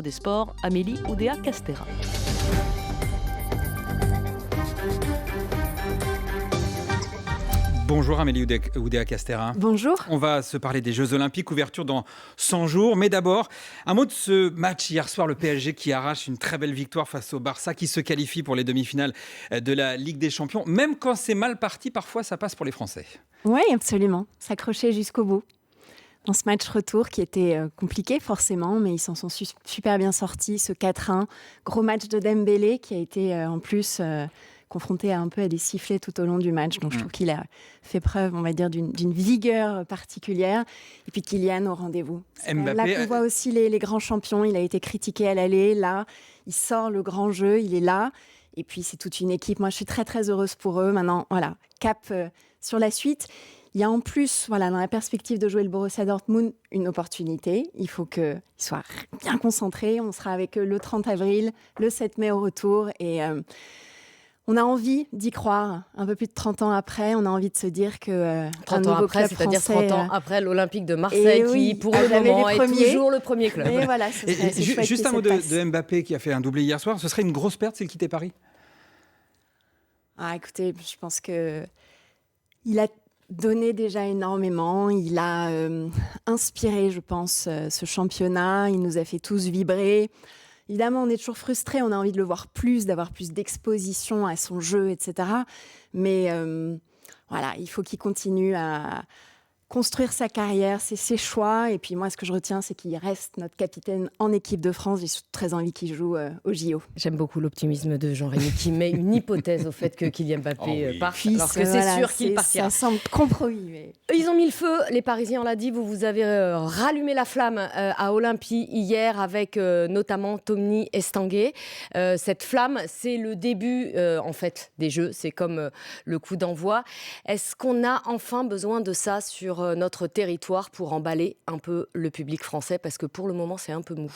Des sports, Amélie Oudéa-Castéra. Bonjour Amélie Oudéa-Castéra. Bonjour. On va se parler des Jeux Olympiques, ouverture dans 100 jours. Mais d'abord, un mot de ce match hier soir, le PSG qui arrache une très belle victoire face au Barça, qui se qualifie pour les demi-finales de la Ligue des Champions. Même quand c'est mal parti, parfois ça passe pour les Français. Oui, absolument. S'accrocher jusqu'au bout. Dans ce match retour qui était compliqué forcément, mais ils s'en sont super bien sortis. Ce 4-1, gros match de Dembélé qui a été en plus confronté un peu à des sifflets tout au long du match. Donc je trouve qu'il a fait preuve, on va dire, d'une vigueur particulière. Et puis Kylian au rendez-vous. C'est Mbappé, là qu'on voit aussi les grands champions. Il a été critiqué à l'aller. Là, il sort le grand jeu, il est là. Et puis c'est toute une équipe. Moi, je suis très très heureuse pour eux. Maintenant, voilà, cap sur la suite. Il y a en plus, voilà, dans la perspective de jouer le Borussia Dortmund, une opportunité. Il faut qu'ils soient bien concentrés. On sera avec eux le 30 avril, le 7 mai au retour. Et on a envie d'y croire. Un peu plus de 30 ans après, on a envie de se dire que 30 un ans nouveau après, club c'est-à-dire français, 30 ans après l'Olympique de Marseille, oui, qui pour le jamais moment les est premiers. toujours le premier club. Et voilà, c'est chouette Juste qu'il un mot se passe. de Mbappé qui a fait un doublé hier soir. Ce serait une grosse perte s'il quittait Paris ? Ah, écoutez, je pense que il a donné déjà énormément. Il a inspiré, je pense, ce championnat. Il nous a fait tous vibrer. Évidemment, on est toujours frustrés. On a envie de le voir plus, d'avoir plus d'exposition à son jeu, etc. Mais voilà, il faut qu'il continue à construire sa carrière, c'est ses choix. Et puis moi, ce que je retiens, c'est qu'il reste notre capitaine en équipe de France. J'ai très envie qu'il joue au JO. J'aime beaucoup l'optimisme de Jean-Rémy qui met une hypothèse au fait que Kylian Mbappé parte, Puis, alors que c'est sûr qu'il partira. Ça semble compromis. Mais... Ils ont mis le feu, les Parisiens, on l'a dit, vous avez rallumé la flamme à Olympie hier avec notamment Tommy Estanguet. Cette flamme, c'est le début en fait des Jeux, c'est comme le coup d'envoi. Est-ce qu'on a enfin besoin de ça sur notre territoire pour emballer un peu le public français? Parce que pour le moment, c'est un peu mou.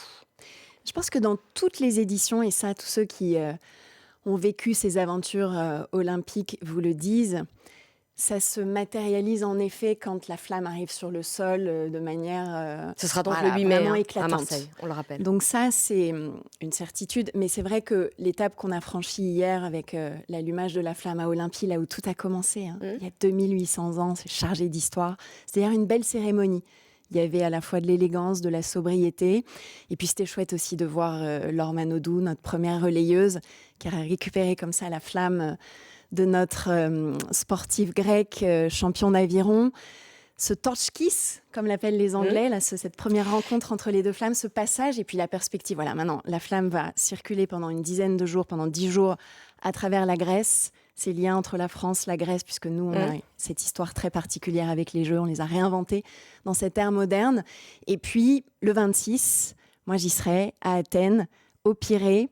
Je pense que dans toutes les éditions, et ça, tous ceux qui ont vécu ces aventures olympiques vous le disent, ça se matérialise en effet quand la flamme arrive sur le sol de manière Ce sera donc le 8 mai vraiment à éclatante. Marseille, on le rappelle. Donc ça, c'est une certitude. Mais c'est vrai que l'étape qu'on a franchie hier avec l'allumage de la flamme à Olympie, là où tout a commencé, il y a 2800 ans, c'est chargé d'histoire. C'est d'ailleurs une belle cérémonie. Il y avait à la fois de l'élégance, de la sobriété. Et puis, c'était chouette aussi de voir Laure Manodou, notre première relayeuse, qui a récupéré comme ça la flamme de notre sportif grec, champion d'aviron. Ce torch kiss, comme l'appellent les Anglais, là, cette première rencontre entre les deux flammes, ce passage, et puis la perspective. Voilà, maintenant, la flamme va circuler pendant une dizaine de jours, pendant 10 jours, à travers la Grèce. Ces liens entre la France, la Grèce, puisque nous, on a cette histoire très particulière avec les Jeux, on les a réinventés dans cette ère moderne. Et puis, le 26, moi j'y serai, à Athènes, au Pirée,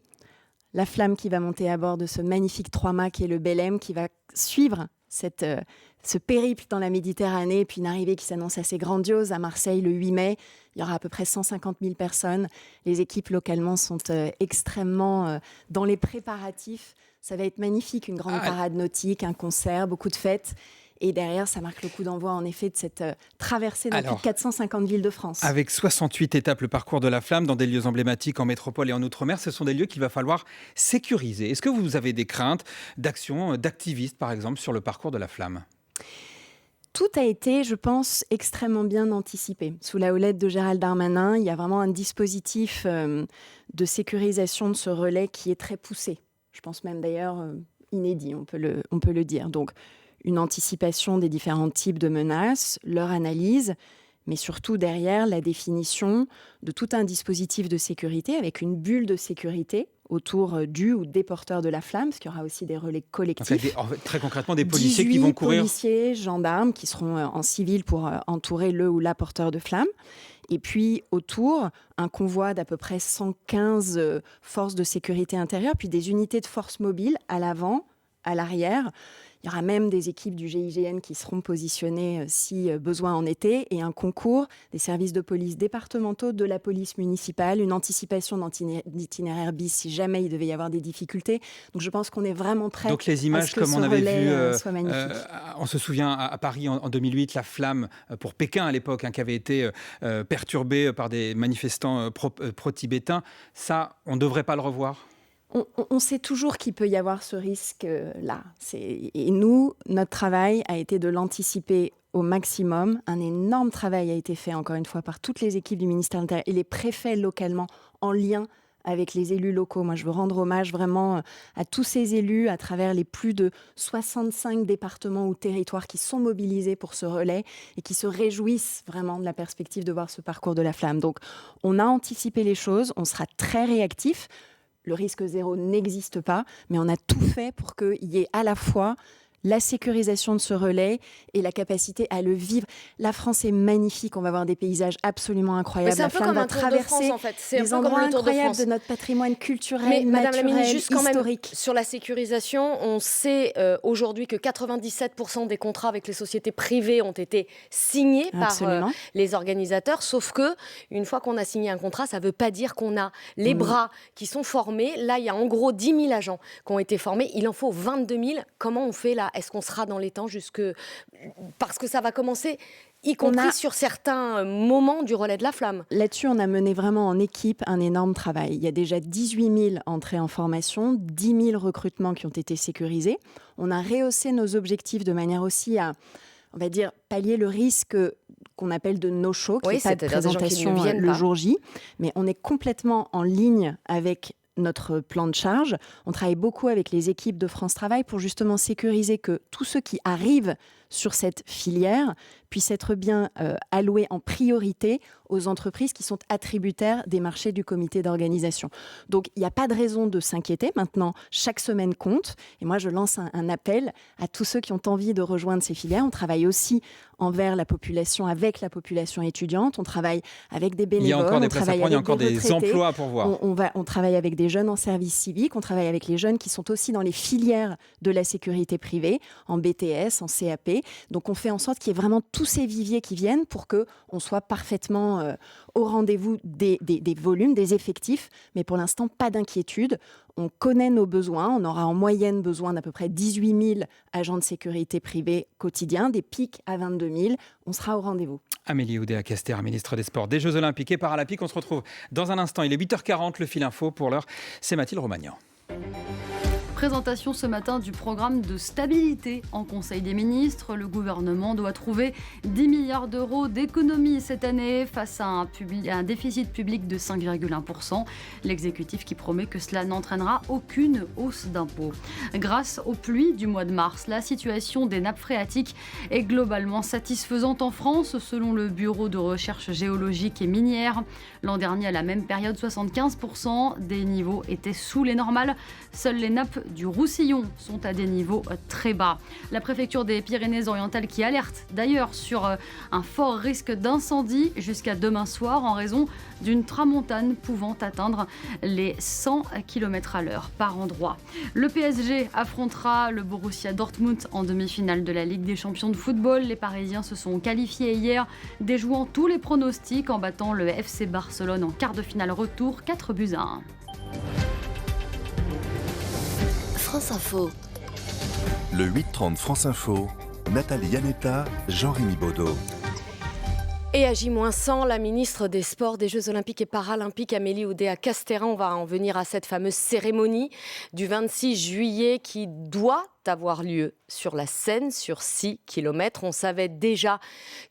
la flamme qui va monter à bord de ce magnifique trois-mâts qui est le Belém, qui va suivre ce périple dans la Méditerranée, et puis une arrivée qui s'annonce assez grandiose à Marseille le 8 mai. Il y aura à peu près 150 000 personnes. Les équipes localement sont extrêmement dans les préparatifs. Ça va être magnifique, une grande parade nautique, un concert, beaucoup de fêtes. Et derrière, ça marque le coup d'envoi, en effet, de cette traversée dans plus de 450 villes de France. Avec 68 étapes, le parcours de la flamme dans des lieux emblématiques en métropole et en outre-mer, ce sont des lieux qu'il va falloir sécuriser. Est-ce que vous avez des craintes d'action d'activistes, par exemple, sur le parcours de la flamme ? Tout a été, je pense, extrêmement bien anticipé. Sous la houlette de Gérald Darmanin, il y a vraiment un dispositif de sécurisation de ce relais qui est très poussé. Je pense même d'ailleurs inédit, on peut le dire. Donc, une anticipation des différents types de menaces, leur analyse, mais surtout derrière la définition de tout un dispositif de sécurité avec une bulle de sécurité autour du ou des porteurs de la flamme, parce qu'il y aura aussi des relais collectifs. En fait, très concrètement, des policiers qui vont courir. 18 policiers, gendarmes qui seront en civil pour entourer le ou la porteur de flamme. Et puis autour, un convoi d'à peu près 115 forces de sécurité intérieure, puis des unités de force mobile à l'avant, à l'arrière. Il y aura même des équipes du GIGN qui seront positionnées si besoin en était, et un concours des services de police départementaux, de la police municipale, une anticipation d'itinéraire bis si jamais il devait y avoir des difficultés. Donc je pense qu'on est vraiment prêt. Donc les images, à ce que comme ce on avait vu, soit magnifique. on se souvient à Paris en 2008, la flamme pour Pékin à l'époque, qui avait été perturbée par des manifestants pro-tibétains. Ça, on ne devrait pas le revoir. On sait toujours qu'il peut y avoir ce risque-là. Et nous, notre travail a été de l'anticiper au maximum. Un énorme travail a été fait, encore une fois, par toutes les équipes du ministère de l'Intérieur et les préfets localement en lien avec les élus locaux. Moi, je veux rendre hommage vraiment à tous ces élus à travers les plus de 65 départements ou territoires qui sont mobilisés pour ce relais et qui se réjouissent vraiment de la perspective de voir ce parcours de la flamme. Donc, on a anticipé les choses, on sera très réactif. Le risque zéro n'existe pas, mais on a tout fait pour qu'il y ait à la fois la sécurisation de ce relais et la capacité à le vivre. La France est magnifique, on va voir des paysages absolument incroyables. C'est un peu comme un Tour de France, en fait. C'est des un peu endroits comme le Tour de incroyables France de notre patrimoine culturel, mais Madame la naturel, ministre, juste quand historique. même, sur la sécurisation, on sait aujourd'hui que 97% des contrats avec les sociétés privées ont été signés par les organisateurs, sauf que une fois qu'on a signé un contrat, ça ne veut pas dire qu'on a les bras qui sont formés. Là, il y a en gros 10 000 agents qui ont été formés. Il en faut 22 000. Comment on fait là ? Est-ce qu'on sera dans les temps parce que ça va commencer, y compris sur certains moments du relais de la flamme. Là-dessus, on a mené vraiment en équipe un énorme travail. Il y a déjà 18 000 entrées en formation, 10 000 recrutements qui ont été sécurisés. On a rehaussé nos objectifs de manière aussi à, on va dire, pallier le risque qu'on appelle de no-show, qui n'est pas de présentation le jour J. Mais on est complètement en ligne avec notre plan de charge. On travaille beaucoup avec les équipes de France Travail pour justement sécuriser que tous ceux qui arrivent sur cette filière puissent être bien alloués en priorité aux entreprises qui sont attributaires des marchés du comité d'organisation. Donc, il n'y a pas de raison de s'inquiéter. Maintenant, chaque semaine compte. Et moi, je lance un appel à tous ceux qui ont envie de rejoindre ces filières. On travaille aussi envers la population, avec la population étudiante. On travaille avec des bénévoles. Il y a encore des places à prendre, il y a encore des emplois à pourvoir. On travaille avec des jeunes en service civique. On travaille avec les jeunes qui sont aussi dans les filières de la sécurité privée, en BTS, en CAP. Donc, on fait en sorte qu'il y ait vraiment tous ces viviers qui viennent pour qu'on soit parfaitement au rendez-vous des volumes, des effectifs. Mais pour l'instant, pas d'inquiétude. On connaît nos besoins. On aura en moyenne besoin d'à peu près 18 000 agents de sécurité privée quotidiens, des pics à 22 000. On sera au rendez-vous. Amélie Oudéa-Castéra, ministre des Sports, des Jeux Olympiques et Paralympiques. On se retrouve dans un instant. Il est 8h40, le fil info. Pour l'heure, c'est Mathilde Romagnan. Présentation ce matin du programme de stabilité en Conseil des ministres. Le gouvernement doit trouver 10 milliards d'euros d'économies cette année face à un déficit public de 5,1%. L'exécutif qui promet que cela n'entraînera aucune hausse d'impôts. Grâce aux pluies du mois de mars, la situation des nappes phréatiques est globalement satisfaisante en France, selon le Bureau de recherche géologique et minière. L'an dernier, à la même période, 75% des niveaux étaient sous les normales. Seules les nappes du Roussillon sont à des niveaux très bas. La préfecture des Pyrénées-Orientales qui alerte d'ailleurs sur un fort risque d'incendie jusqu'à demain soir en raison d'une tramontane pouvant atteindre les 100 km/h par endroit. Le PSG affrontera le Borussia Dortmund en demi-finale de la Ligue des champions de football. Les Parisiens se sont qualifiés hier, déjouant tous les pronostics en battant le FC Barcelone en quart de finale retour 4-1. France Info. Le 8h30 France Info, Nathalie Yanetta, Jean-Rémy Baudot. Et à J-100, la ministre des Sports, des Jeux Olympiques et Paralympiques, Amélie Oudéa-Castéra, on va en venir à cette fameuse cérémonie du 26 juillet qui doit avoir lieu sur la Seine, sur 6 km. On savait déjà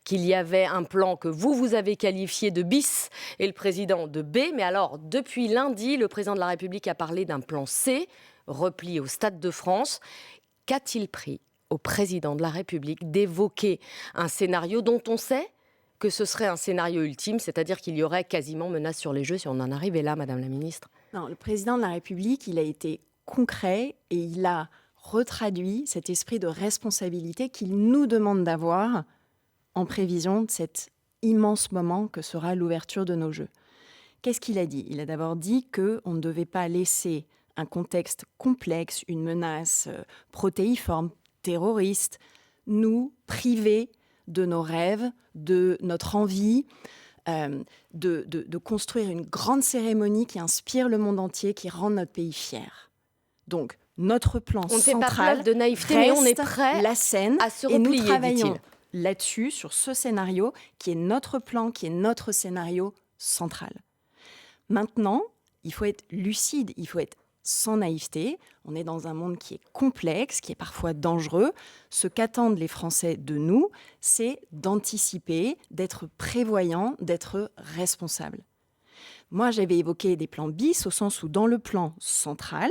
qu'il y avait un plan que vous avez qualifié de bis et le président de B. Mais alors, depuis lundi, le président de la République a parlé d'un plan C, repli au Stade de France. Qu'a-t-il pris au président de la République d'évoquer un scénario dont on sait que ce serait un scénario ultime, c'est-à-dire qu'il y aurait quasiment menace sur les Jeux si on en arrivait là, Madame la Ministre? Non, le président de la République, il a été concret et il a retraduit cet esprit de responsabilité qu'il nous demande d'avoir en prévision de cet immense moment que sera l'ouverture de nos Jeux. Qu'est-ce qu'il a dit? Il a d'abord dit qu'on ne devait pas laisser un contexte complexe, une menace protéiforme, terroriste, nous priver de nos rêves, de notre envie de construire une grande cérémonie qui inspire le monde entier, qui rend notre pays fier. Donc, notre plan On ne fait pas central preuve de naïveté, mais on est reste prêt la scène, à se et nous replier, travaillons dit-il. là-dessus, sur ce scénario, qui est notre plan, qui est notre scénario central. Maintenant, il faut être lucide, il faut être sans naïveté. On est dans un monde qui est complexe, qui est parfois dangereux. Ce qu'attendent les Français de nous, c'est d'anticiper, d'être prévoyant, d'être responsable. Moi, j'avais évoqué des plans bis, au sens où dans le plan central,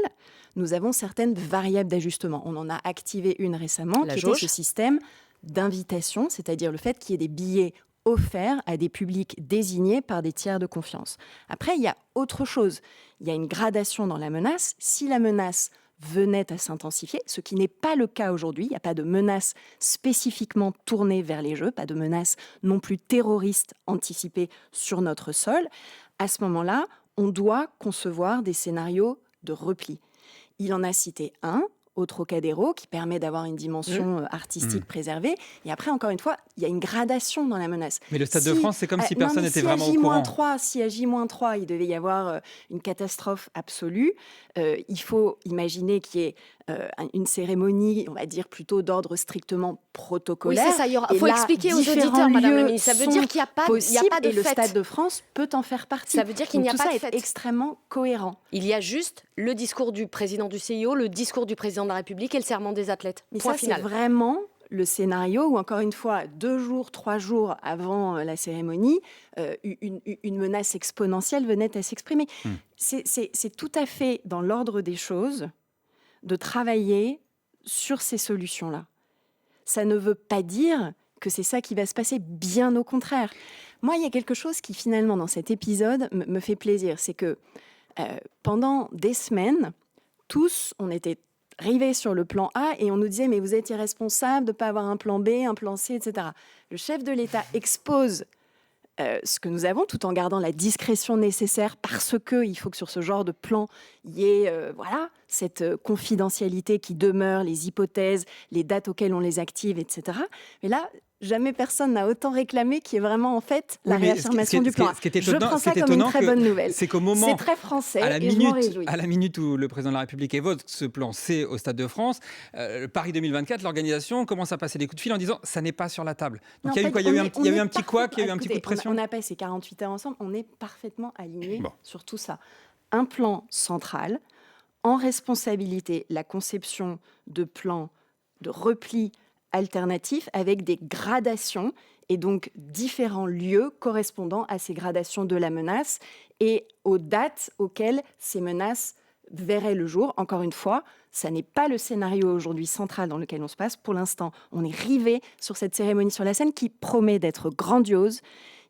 nous avons certaines variables d'ajustement. On en a activé une récemment, La qui jauge. était ce système d'invitation, c'est-à-dire le fait qu'il y ait des billets offerts à des publics désignés par des tiers de confiance. Après, il y a autre chose. Il y a une gradation dans la menace. Si la menace venait à s'intensifier, ce qui n'est pas le cas aujourd'hui, il n'y a pas de menace spécifiquement tournée vers les Jeux, pas de menace non plus terroriste anticipée sur notre sol, à ce moment-là, on doit concevoir des scénarios de repli. Il en a cité un, au Trocadéro, qui permet d'avoir une dimension artistique préservée. Et après, encore une fois, il y a une gradation dans la menace. Mais le Stade de France, c'est comme si personne n'était vraiment au courant. Si à J-3, il devait y avoir une catastrophe absolue, il faut imaginer qu'il y ait une cérémonie, on va dire plutôt d'ordre strictement Oui, protocolaire. c'est ça. Il Et faut là, expliquer aux différents auditeurs, Madame la lieux Ministre. Ça veut sont dire qu'il n'y a pas, il y a pas de et le fête. Stade de France peut en faire partie. Ça veut dire qu'il n'y a Donc, pas tout de ça fête. est extrêmement cohérent. Il y a juste le discours du président du CIO, le discours du président de la République et le serment des athlètes. Mais Point ça, c'est final. vraiment le scénario où, encore une fois, 2 jours, 3 jours avant la cérémonie, une menace exponentielle venait à s'exprimer. C'est tout à fait dans l'ordre des choses de travailler sur ces solutions-là. Ça ne veut pas dire que c'est ça qui va se passer, bien au contraire. Moi, il y a quelque chose qui, finalement, dans cet épisode, me fait plaisir. C'est que pendant des semaines, tous, on était rivés sur le plan A et on nous disait « mais vous êtes irresponsable de ne pas avoir un plan B, un plan C, etc. » Le chef de l'État expose ce que nous avons, tout en gardant la discrétion nécessaire, parce qu'il faut que sur ce genre de plan, il y ait cette confidentialité qui demeure, les hypothèses, les dates auxquelles on les active, etc. Mais là, jamais personne n'a autant réclamé qu'il y ait vraiment en fait la réaffirmation du plan. Je prends ça comme une très bonne nouvelle. C'est qu'au moment, c'est très français à la et je m'en réjouis. à la minute où le président de la République évoque ce plan C au Stade de France, Paris 2024, l'organisation commence à passer des coups de fil en disant ça n'est pas sur la table. Donc il y a eu un petit couac, il y a eu un petit coup de pression. On a passé 48 heures ensemble, on est parfaitement alignés sur tout ça. Un plan central, en responsabilité, la conception de plans de repli alternatifs avec des gradations et donc différents lieux correspondant à ces gradations de la menace et aux dates auxquelles ces menaces verraient le jour. Encore une fois, ça n'est pas le scénario aujourd'hui central dans lequel on se passe. Pour l'instant, on est rivé sur cette cérémonie sur la scène qui promet d'être grandiose.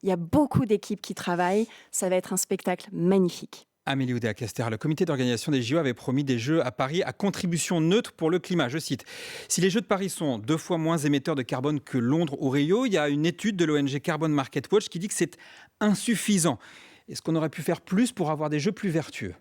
Il y a beaucoup d'équipes qui travaillent. Ça va être un spectacle magnifique. Amélie Oudéa-Castéra, le comité d'organisation des JO avait promis des Jeux à Paris à contribution neutre pour le climat. Je cite, « Si les Jeux de Paris sont 2 fois moins émetteurs de carbone que Londres ou Rio, il y a une étude de l'ONG Carbon Market Watch qui dit que c'est insuffisant. Est-ce qu'on aurait pu faire plus pour avoir des Jeux plus vertueux ?»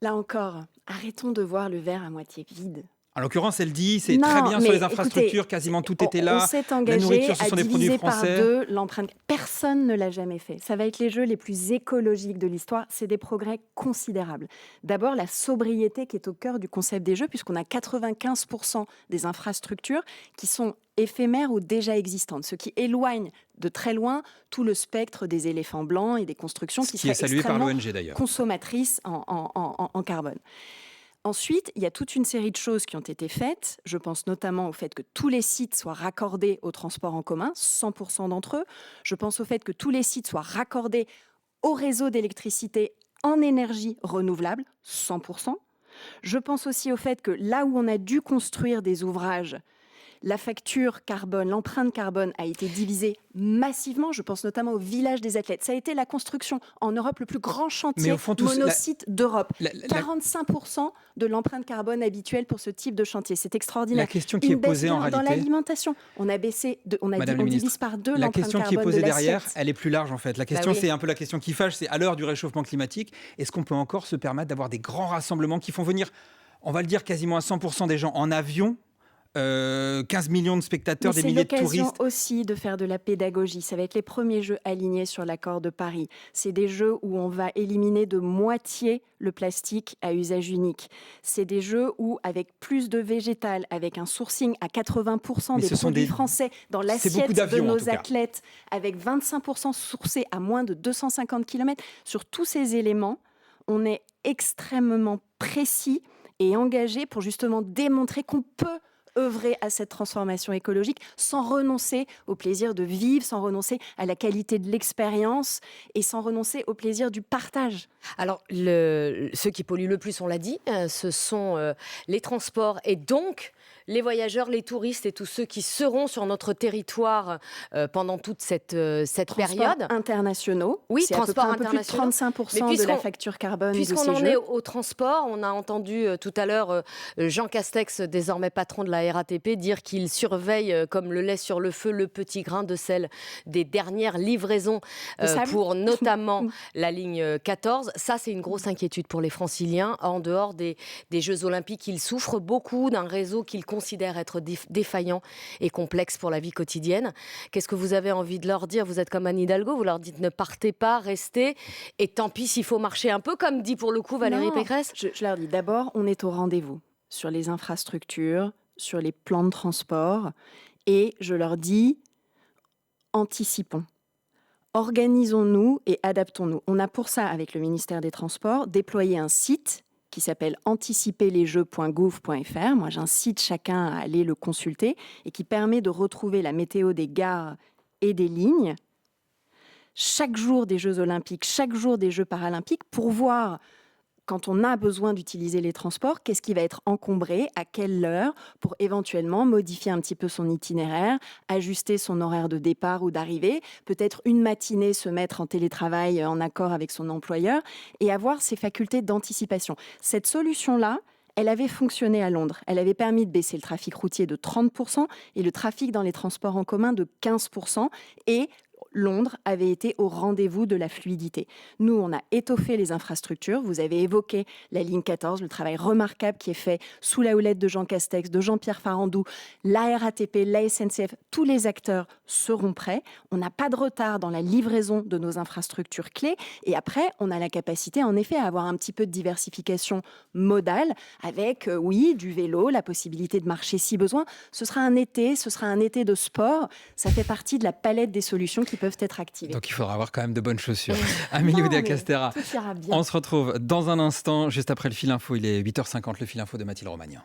Là encore, arrêtons de voir le verre à moitié vide. En l'occurrence, elle dit, c'est très bien sur les infrastructures, écoutez, quasiment tout était là. On s'est engagé la nourriture, ce sont à des produits diviser par français. 2 l'empreinte. Personne ne l'a jamais fait. Ça va être les Jeux les plus écologiques de l'histoire. C'est des progrès considérables. D'abord, la sobriété qui est au cœur du concept des Jeux, puisqu'on a 95% des infrastructures qui sont éphémères ou déjà existantes, ce qui éloigne de très loin tout le spectre des éléphants blancs et des constructions qui seraient salué par extrêmement l'ONG d'ailleurs. consommatrices en carbone. Ensuite, il y a toute une série de choses qui ont été faites. Je pense notamment au fait que tous les sites soient raccordés au transport en commun, 100% d'entre eux. Je pense au fait que tous les sites soient raccordés au réseau d'électricité en énergie renouvelable, 100%. Je pense aussi au fait que là où on a dû construire des ouvrages, La facture carbone, l'empreinte carbone a été divisée massivement. Je pense notamment au village des athlètes. Ça a été la construction en Europe le plus grand chantier monosite d'Europe. 45% de l'empreinte carbone habituelle pour ce type de chantier. C'est extraordinaire. La question qui est posée en réalité... Dans l'alimentation, on divise par 2 la l'empreinte question carbone qui est posée de derrière, elle est plus large en fait. La question, oui. c'est un peu la question qui fâche, c'est à l'heure du réchauffement climatique, est-ce qu'on peut encore se permettre d'avoir des grands rassemblements qui font venir, on va le dire, quasiment à 100% des gens en avion, 15 millions de spectateurs, des milliers de touristes. C'est l'occasion aussi de faire de la pédagogie. Ça va être les premiers Jeux alignés sur l'accord de Paris. C'est des Jeux où on va éliminer de moitié le plastique à usage unique. C'est des Jeux où, avec plus de végétal, avec un sourcing à 80% des produits français dans l'assiette de nos athlètes, avec 25% sourcés à moins de 250 km, sur tous ces éléments, on est extrêmement précis et engagé pour justement démontrer qu'on peut œuvrer à cette transformation écologique sans renoncer au plaisir de vivre, sans renoncer à la qualité de l'expérience et sans renoncer au plaisir du partage. Alors, ceux qui polluent le plus, on l'a dit, ce sont les transports et donc les voyageurs, les touristes et tous ceux qui seront sur notre territoire pendant toute cette période. Internationaux. Oui, c'est transports un peu plus de 35% de la facture carbone de ces Jeux. Puisqu'on en est au transport, on a entendu tout à l'heure Jean Castex, désormais patron de la RATP, dire qu'il surveille comme le lait sur le feu le petit grain de sel des dernières livraisons pour notamment la ligne 14. Ça, c'est une grosse inquiétude pour les Franciliens. En dehors des Jeux Olympiques, ils souffrent beaucoup d'un réseau qu'ils considèrent être défaillant et complexe pour la vie quotidienne. Qu'est-ce que vous avez envie de leur dire ? Vous êtes comme Anne Hidalgo, vous leur dites ne partez pas, restez, et tant pis s'il faut marcher un peu, comme dit pour le coup Valérie Pécresse. Je leur dis d'abord, on est au rendez-vous sur les infrastructures, sur les plans de transport, et je leur dis, anticipons. Organisons-nous et adaptons-nous. On a pour ça, avec le ministère des Transports, déployé un site qui s'appelle anticiperlesjeux.gouv.fr. Moi, j'incite chacun à aller le consulter et qui permet de retrouver la météo des gares et des lignes chaque jour des Jeux Olympiques, chaque jour des Jeux Paralympiques, pour voir, quand on a besoin d'utiliser les transports, qu'est-ce qui va être encombré, à quelle heure, pour éventuellement modifier un petit peu son itinéraire, ajuster son horaire de départ ou d'arrivée, peut-être une matinée se mettre en télétravail en accord avec son employeur et avoir ses facultés d'anticipation. Cette solution-là, elle avait fonctionné à Londres. Elle avait permis de baisser le trafic routier de 30% et le trafic dans les transports en commun de 15%. Et Londres avait été au rendez-vous de la fluidité. Nous, on a étoffé les infrastructures. Vous avez évoqué la ligne 14, le travail remarquable qui est fait sous la houlette de Jean Castex, de Jean-Pierre Farandou, la RATP, la SNCF. Tous les acteurs seront prêts. On n'a pas de retard dans la livraison de nos infrastructures clés. Et après, on a la capacité, en effet, à avoir un petit peu de diversification modale avec, oui, du vélo, la possibilité de marcher si besoin. Ce sera un été de sport. Ça fait partie de la palette des solutions qui peuvent être activées. Donc il faudra avoir quand même de bonnes chaussures. Amélie Oudéa-Castéra, on se retrouve dans un instant, juste après le Fil Info. Il est 8h50, le Fil Info de Mathilde Romagnan.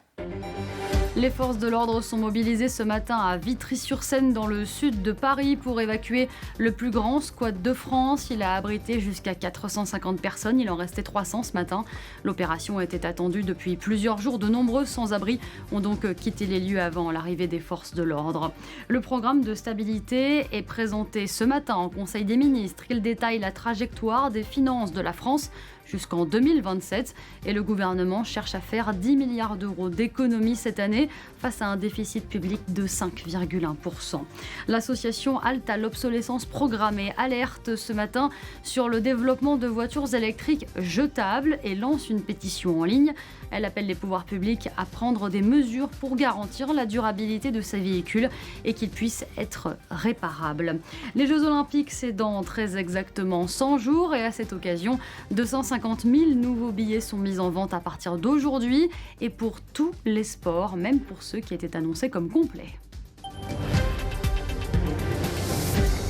Les forces de l'ordre sont mobilisées ce matin à Vitry-sur-Seine, dans le sud de Paris, pour évacuer le plus grand squat de France. Il a abrité jusqu'à 450 personnes. Il en restait 300 ce matin. L'opération était attendue depuis plusieurs jours. De nombreux sans-abri ont donc quitté les lieux avant l'arrivée des forces de l'ordre. Le programme de stabilité est présenté ce matin en Conseil des ministres. Il détaille la trajectoire des finances de la France jusqu'en 2027 et le gouvernement cherche à faire 10 milliards d'euros d'économies cette année face à un déficit public de 5,1%. L'association Halte à l'obsolescence programmée alerte ce matin sur le développement de voitures électriques jetables et lance une pétition en ligne. Elle appelle les pouvoirs publics à prendre des mesures pour garantir la durabilité de ces véhicules et qu'ils puissent être réparables. Les Jeux Olympiques, c'est dans très exactement 100 jours et à cette occasion, 250 000 nouveaux billets sont mis en vente à partir d'aujourd'hui et pour tous les sports, même pour ceux qui étaient annoncés comme complets.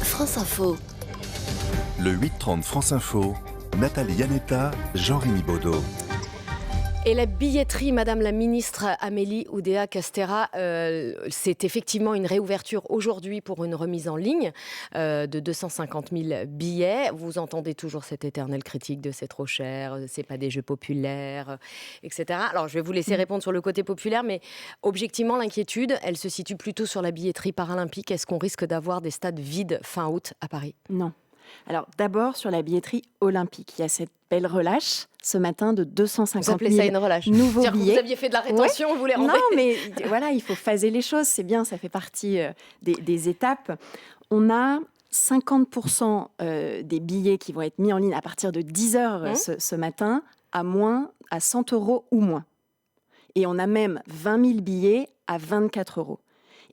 France Info. Le 8h30 France Info, Nathalie Yanetta, Jean-Rémy Baudot. Et la billetterie, Madame la ministre Amélie Oudéa-Castéra, c'est effectivement une réouverture aujourd'hui pour une remise en ligne de 250 000 billets. Vous entendez toujours cette éternelle critique de c'est trop cher, c'est pas des jeux populaires, etc. Alors je vais vous laisser répondre sur le côté populaire, mais objectivement l'inquiétude, elle se situe plutôt sur la billetterie paralympique. Est-ce qu'on risque d'avoir des stades vides fin août à Paris ? Non. Alors d'abord sur la billetterie olympique, il y a cette belle relâche ce matin de 250 000 vous appelez ça une relâche. Nouveaux C'est-à-dire billets. Que vous aviez fait de la rétention, vous les rendez. Non, mais voilà, il faut phaser les choses, c'est bien, ça fait partie des étapes. On a 50% des billets qui vont être mis en ligne à partir de 10h ce matin à 100 € ou moins. Et on a même 20 000 billets à 24 €.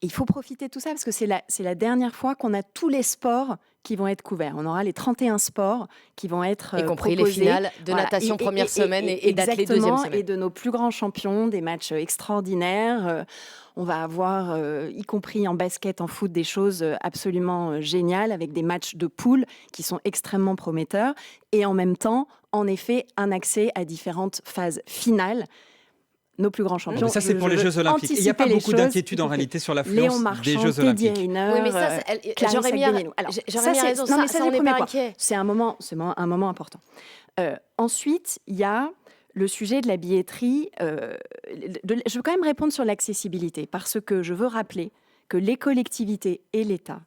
Et il faut profiter de tout ça parce que c'est la dernière fois qu'on a tous les sports qui vont être couverts. On aura les 31 sports qui vont être y compris proposés. Les finales de natation première semaine et d'athlètes deuxième semaine. Et de nos plus grands champions, des matchs extraordinaires. On va avoir, y compris en basket, en foot, des choses absolument géniales avec des matchs de poule qui sont extrêmement prometteurs. Et en même temps, en effet, un accès à différentes phases finales. Nos plus grands champions. Mais ça, c'est pour les Jeux Olympiques. Il n'y a pas beaucoup d'inquiétude en réalité sur l'affluence des Jeux Olympiques. Oui, mais ça, j'aurais mis raison. Ça, on n'est pas inquiet. C'est un moment important. Ensuite, il y a le sujet de la billetterie. Je veux quand même répondre sur l'accessibilité parce que je veux rappeler que les collectivités et l'État,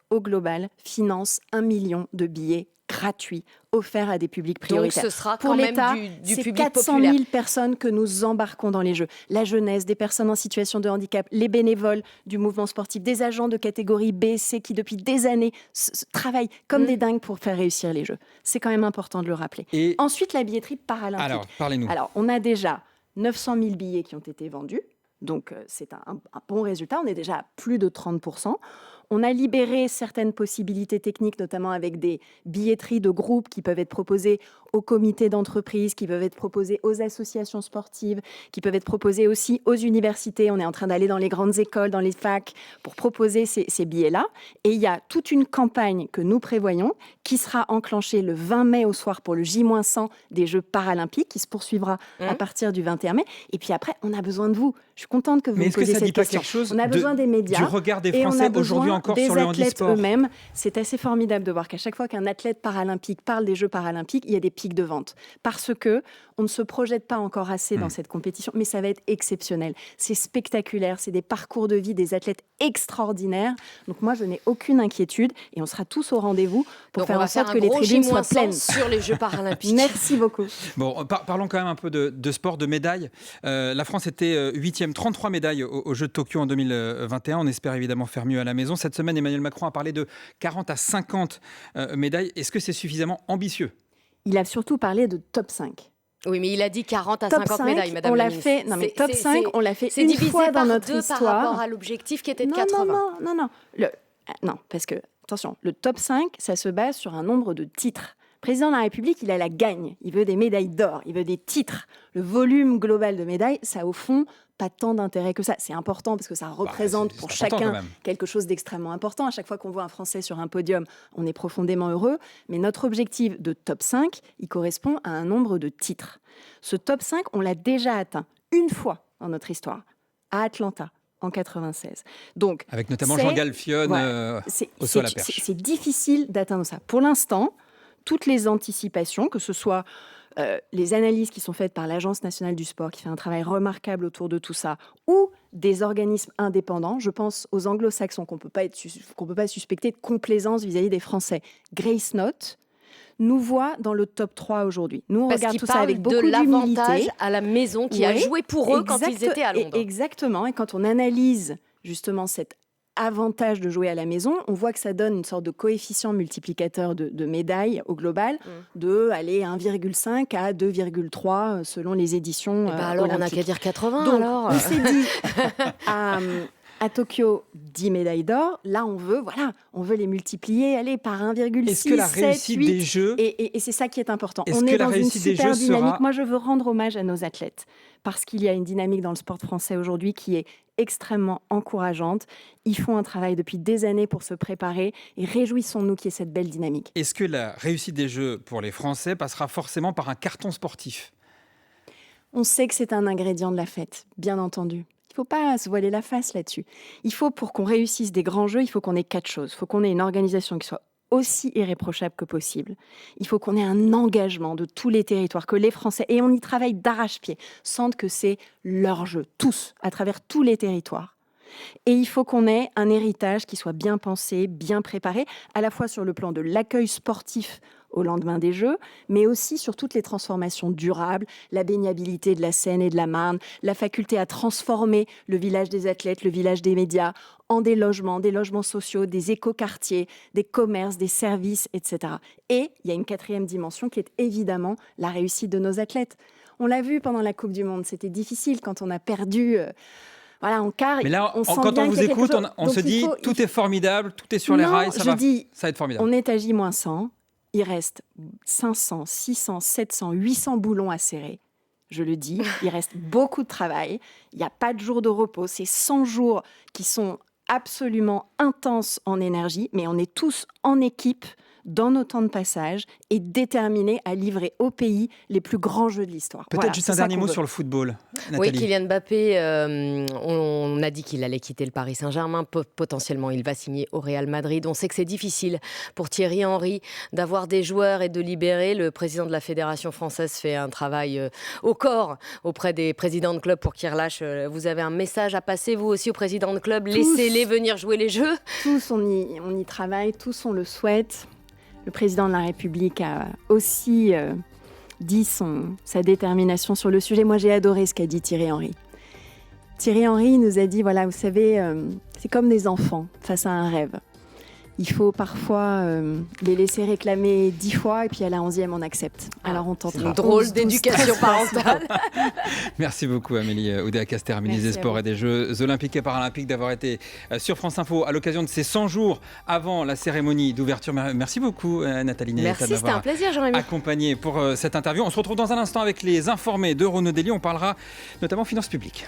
au global, financent 1 million de billets gratuits offerts à des publics prioritaires. Donc ce sera pour quand l'État, même du c'est public 400 populaire. 000 personnes que nous embarquons dans les Jeux. La jeunesse, des personnes en situation de handicap, les bénévoles du mouvement sportif, des agents de catégorie B, C qui depuis des années travaillent comme des dingues pour faire réussir les Jeux. C'est quand même important de le rappeler. Et ensuite, la billetterie paralympique. Alors, parlez-nous. Alors, on a déjà 900 000 billets qui ont été vendus. Donc, c'est un bon résultat. On est déjà à plus de 30%. On a libéré certaines possibilités techniques, notamment avec des billetteries de groupes qui peuvent être proposées aux comités d'entreprise, qui peuvent être proposées aux associations sportives, qui peuvent être proposées aussi aux universités. On est en train d'aller dans les grandes écoles, dans les facs, pour proposer ces billets-là. Et il y a toute une campagne que nous prévoyons qui sera enclenchée le 20 mai au soir pour le J-100 des Jeux paralympiques, qui se poursuivra à partir du 21 mai. Et puis après, on a besoin de vous. Je suis contente que vous me posiez cette question. Chose on a besoin des médias. Du regard des Français aujourd'hui encore sur le handisport. Des athlètes eux-mêmes. C'est assez formidable de voir qu'à chaque fois qu'un athlète paralympique parle des Jeux paralympiques, il y a des pics de vente. Parce que on ne se projette pas encore assez dans cette compétition, mais ça va être exceptionnel. C'est spectaculaire, c'est des parcours de vie des athlètes extraordinaires. Donc moi, je n'ai aucune inquiétude et on sera tous au rendez-vous pour faire en sorte que les tribunes soient pleines. Sur les Jeux paralympiques. Merci beaucoup. Bon, parlons quand même un peu de sport, de médailles. La France était 8e, 33 médailles aux Jeux de Tokyo en 2021. On espère évidemment faire mieux à la maison. Cette semaine, Emmanuel Macron a parlé de 40 à 50 médailles. Est-ce que c'est suffisamment ambitieux ? Il a surtout parlé de top 5. Oui, mais il a dit 40 à top 50 5, médailles, Madame on la l'a ministre. fait. Non, mais top 5, on l'a fait une fois dans notre histoire. Par rapport à l'objectif qui était de 80. Non, parce que, attention, le top 5, ça se base sur un nombre de titres. Le président de la République, il a la gagne. Il veut des médailles d'or, il veut des titres. Le volume global de médailles, ça, au fond, pas tant d'intérêt que ça. C'est important parce que ça représente pour chacun quelque chose d'extrêmement important. À chaque fois qu'on voit un Français sur un podium, on est profondément heureux. Mais notre objectif de top 5, il correspond à un nombre de titres. Ce top 5, on l'a déjà atteint une fois dans notre histoire, à Atlanta, en 96. Donc, avec notamment Jean Galfionne au saut à la perche. C'est difficile d'atteindre ça. Pour l'instant, toutes les anticipations, que ce soit les analyses qui sont faites par l'Agence nationale du sport, qui fait un travail remarquable autour de tout ça, ou des organismes indépendants, je pense aux anglo-saxons qu'on peut pas suspecter de complaisance vis-à-vis des Français. Grace Note nous voit dans le top 3 aujourd'hui. Nous, on regarde tout ça avec beaucoup d'humilité. De l'avantage à la maison qui a joué pour eux quand ils étaient à Londres. Exactement. Et quand on analyse justement cet avantage de jouer à la maison, on voit que ça donne une sorte de coefficient multiplicateur de médailles au global, de aller 1,5 à 2,3 selon les éditions alors olympiques. On n'a qu'à dire 80. Donc, alors. on s'est dit à Tokyo, 10 médailles d'or. Là, on veut les multiplier par 1,6, Est-ce que la réussite 7, 8, des Jeux... Et c'est ça qui est important. Est-ce on que est la dans une réussite des super Jeux dynamique. sera... Moi, je veux rendre hommage à nos athlètes parce qu'il y a une dynamique dans le sport français aujourd'hui qui est extrêmement encourageante. Ils font un travail depuis des années pour se préparer et réjouissons-nous qu'il y ait cette belle dynamique. Est-ce que la réussite des Jeux pour les Français passera forcément par un carton sportif ? On sait que c'est un ingrédient de la fête, bien entendu. Il ne faut pas se voiler la face là-dessus. Il faut, pour qu'on réussisse des grands jeux, il faut qu'on ait 4 choses. Il faut qu'on ait une organisation qui soit aussi irréprochable que possible. Il faut qu'on ait un engagement de tous les territoires, que les Français, et on y travaille d'arrache-pied, sentent que c'est leur jeu, tous, à travers tous les territoires. Et il faut qu'on ait un héritage qui soit bien pensé, bien préparé, à la fois sur le plan de l'accueil sportif au lendemain des Jeux, mais aussi sur toutes les transformations durables, la baignabilité de la Seine et de la Marne, la faculté à transformer le village des athlètes, le village des médias, en des logements sociaux, des écoquartiers, des commerces, des services, etc. Et il y a une 4e dimension qui est évidemment la réussite de nos athlètes. On l'a vu pendant la Coupe du Monde, c'était difficile quand on a perdu... en quart. Mais là, on sent quand bien on vous qu'il y a écoute, quelque chose. on Donc se dit tout est formidable, tout est sur les rails, ça va être formidable. On est à J-100, il reste 500, 600, 700, 800 boulons à serrer. Je le dis, il reste beaucoup de travail. Il n'y a pas de jour de repos. C'est 100 jours qui sont absolument intenses en énergie, mais on est tous en équipe dans nos temps de passage et déterminés à livrer au pays les plus grands jeux de l'histoire. Peut-être juste un dernier mot sur le football, Nathalie. Oui, Kylian Mbappé, on a dit qu'il allait quitter le Paris Saint-Germain. Potentiellement, il va signer au Real Madrid. On sait que c'est difficile pour Thierry Henry d'avoir des joueurs et de libérer. Le président de la Fédération française fait un travail au corps auprès des présidents de club pour qu'ils relâchent. Vous avez un message à passer, vous aussi, aux présidents de club. Laissez-les venir jouer les jeux. Tous, on y travaille. Tous, on le souhaite. Le président de la République a aussi dit sa détermination sur le sujet. Moi, j'ai adoré ce qu'a dit Thierry Henry. Thierry Henry nous a dit, voilà, vous savez, c'est comme des enfants face à un rêve. Il faut parfois les laisser réclamer 10 fois et puis à la 11e, on accepte. Alors on tente. Une drôle d'éducation parentale. Merci beaucoup Amélie Oudéa-Castéra, ministre des Sports et des Jeux Olympiques et Paralympiques, d'avoir été sur France Info à l'occasion de ces 100 jours avant la cérémonie d'ouverture. Merci beaucoup Nathalie Niaïta Merci, c'était un plaisir Jean-Rémy. Accompagné pour cette interview. On se retrouve dans un instant avec les informés de Renaud Dely. On parlera notamment finances publiques.